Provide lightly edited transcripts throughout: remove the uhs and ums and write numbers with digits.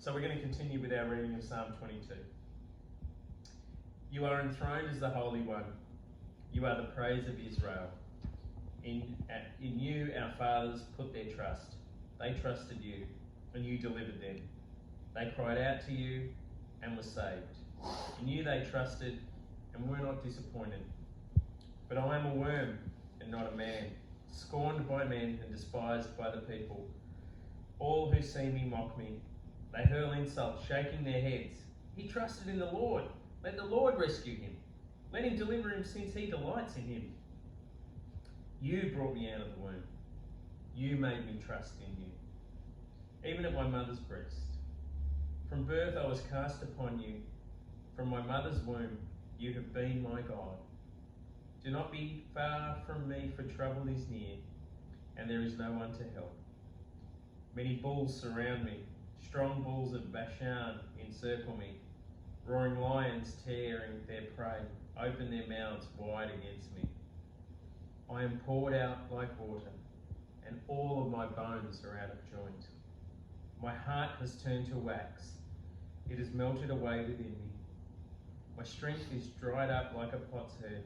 So we're going to continue with our reading of Psalm 22. You are enthroned as the Holy One. You are the praise of Israel. In you our fathers put their trust. They trusted you, and you delivered them. They cried out to you and were saved. In you they trusted and were not disappointed. But I am a worm and not a man, scorned by men and despised by the people. All who see me mock me. They hurl insults, shaking their heads. He trusted in the Lord. Let the Lord rescue him. Let him deliver him, since he delights in him. You brought me out of the womb. You made me trust in you, even at my mother's breast. From birth I was cast upon you. From my mother's womb you have been my God. Do not be far from me, for trouble is near, and there is no one to help. Many bulls surround me. Strong bulls of Bashan encircle me. Roaring lions tearing their prey open their mouths wide against me. I am poured out like water, and all of my bones are out of joint. My heart has turned to wax. It has melted away within me. My strength is dried up like a potsherd,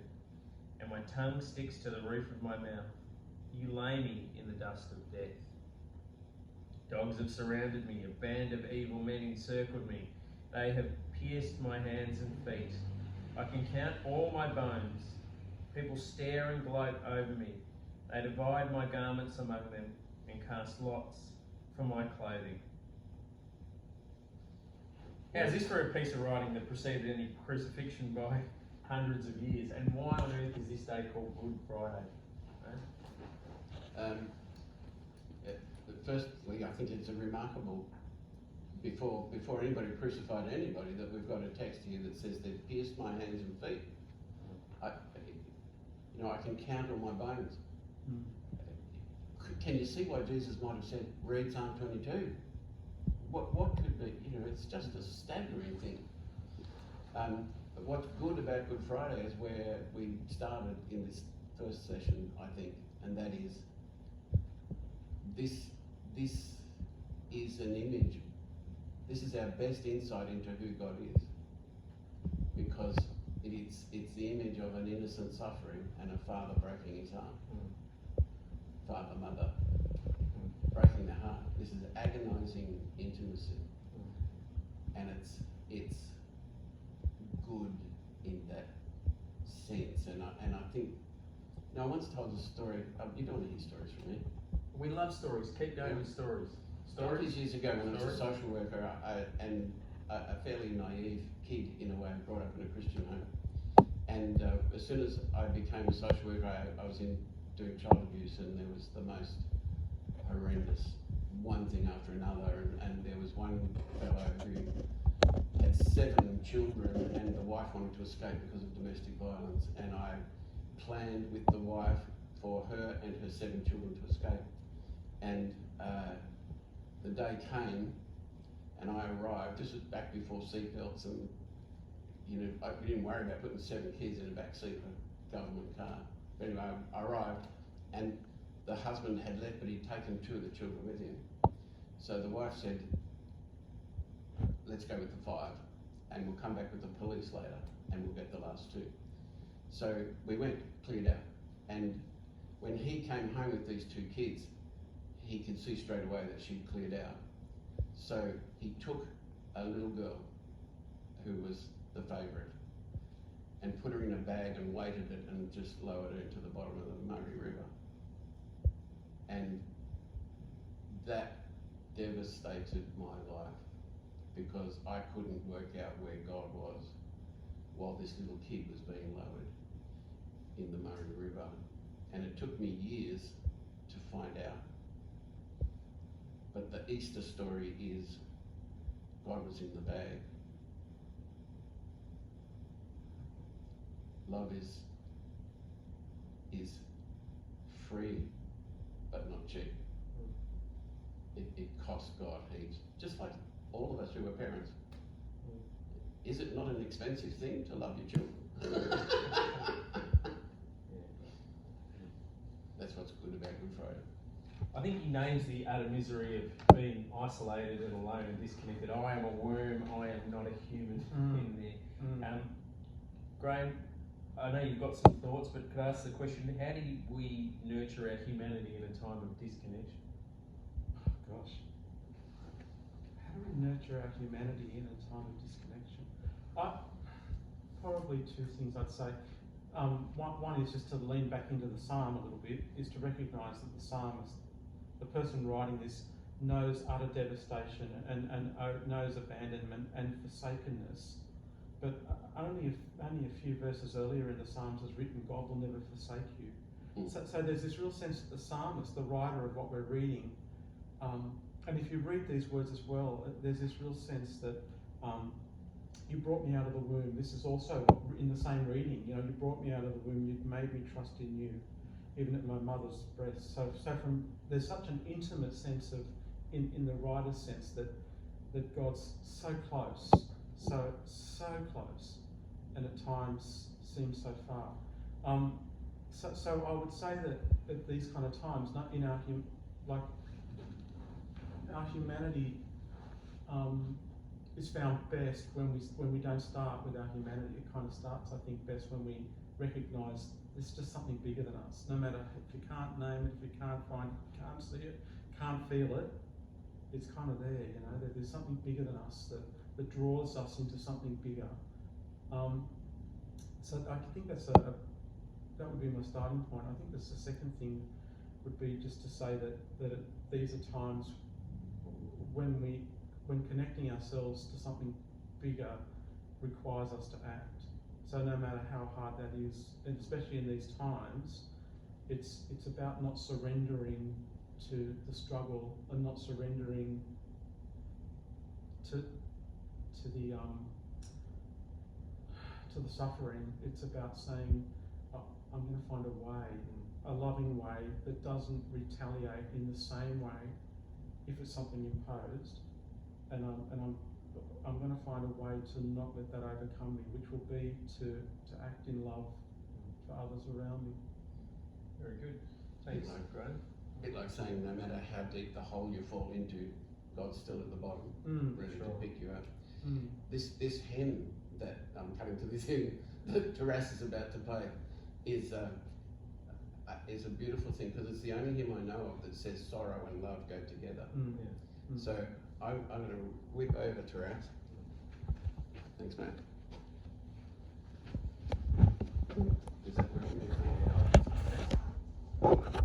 and my tongue sticks to the roof of my mouth. You lay me in the dust of death. Dogs have surrounded me. A band of evil men encircled me. They have pierced my hands and feet. I can count all my bones. People stare and gloat over me. They divide my garments among them and cast lots for my clothing. How's this for a piece of writing that preceded any crucifixion by hundreds of years? And why on earth is this day called Good Friday? Right? Firstly, I think it's a remarkable, before anybody crucified anybody, that we've got a text here that says they've pierced my hands and feet. I can count all my bones. Can you see why Jesus might have said, read Psalm 22? What could be, it's just a staggering thing. But what's good about Good Friday is where we started in this first session, I think, and that is, this is an image. This is our best insight into who God is, because it's the image of an innocent suffering and a father breaking his heart. Father, mother, breaking the heart. This is agonizing intimacy, and it's good in that sense. And I think, I once told a story. You don't want to hear stories from me. We love stories. Keep going with stories. Stories years ago when I was a social worker, and a fairly naive kid in a way, brought up in a Christian home. And as soon as I became a social worker, I was doing child abuse, and there was the most horrendous one thing after another. And there was one fellow who had 7 children, and the wife wanted to escape because of domestic violence. And I planned with the wife for her and her 7 children to escape. And the day came, and I arrived. This was back before seatbelts, and we didn't worry about putting 7 kids in the back seat of a government car. But anyway, I arrived, and the husband had left, but he'd taken 2 of the children with him. So the wife said, let's go with the 5, and we'll come back with the police later, and we'll get the last 2. So we went, cleared out, and when he came home with these 2 kids, he could see straight away that she'd cleared out. So he took a little girl who was the favourite and put her in a bag and weighted it and just lowered her into the bottom of the Murray River. And that devastated my life, because I couldn't work out where God was while this little kid was being lowered in the Murray River. And it took me years to find out. But the Easter story is God was in the bag. Love is free, but not cheap. It costs God heaps, just like all of us who are parents. Is it not an expensive thing to love your children? That's what's good about Good Friday. I think he names the utter misery of being isolated and alone and disconnected. I am a worm, I am not a human in there. Graham, I know you've got some thoughts, but could I ask the question, how do we nurture our humanity in a time of disconnection? Oh, gosh. How do we nurture our humanity in a time of disconnection? Probably two things I'd say. One is just to lean back into the psalm a little bit, is to recognise that the psalmist, the person writing this, knows utter devastation and knows abandonment and forsakenness. But only a few verses earlier in the Psalms is written, God will never forsake you. So there's this real sense that the psalmist, the writer of what we're reading, and if you read these words as well, there's this real sense that you brought me out of the womb. This is also in the same reading. You know, you brought me out of the womb. You've made me trust in you, even at my mother's breast. So there's such an intimate sense of, in the writer's sense, that God's so close, so close, and at times seems so far. So I would say that at these kind of times, not in our humanity is found best when we don't start with our humanity. It kind of starts, I think, best when we recognise there's just something bigger than us. No matter if you can't name it, if you can't find it, if you can't see it, can't feel it, it's kind of there. You know, there's something bigger than us that draws us into something bigger. So I think that would be my starting point. I think the second thing would be just to say that these are times when connecting ourselves to something bigger requires us to act. So no matter how hard that is, and especially in these times, it's about not surrendering to the struggle and not surrendering to the suffering. It's about saying, I'm going to find a way, a loving way that doesn't retaliate in the same way if it's something imposed, and I'm going to find a way to not let that overcome me, which will be to act in love for others around me. Very good. Thanks, Graham. A bit like saying, no matter how deep the hole you fall into, God's still at the bottom, ready to pick you up. This hymn that I'm coming to this hymn that Taras is about to play is a beautiful thing, because it's the only hymn I know of that says sorrow and love go together. So I'm going to whip over Taras. Thanks, mate. Is that where I'm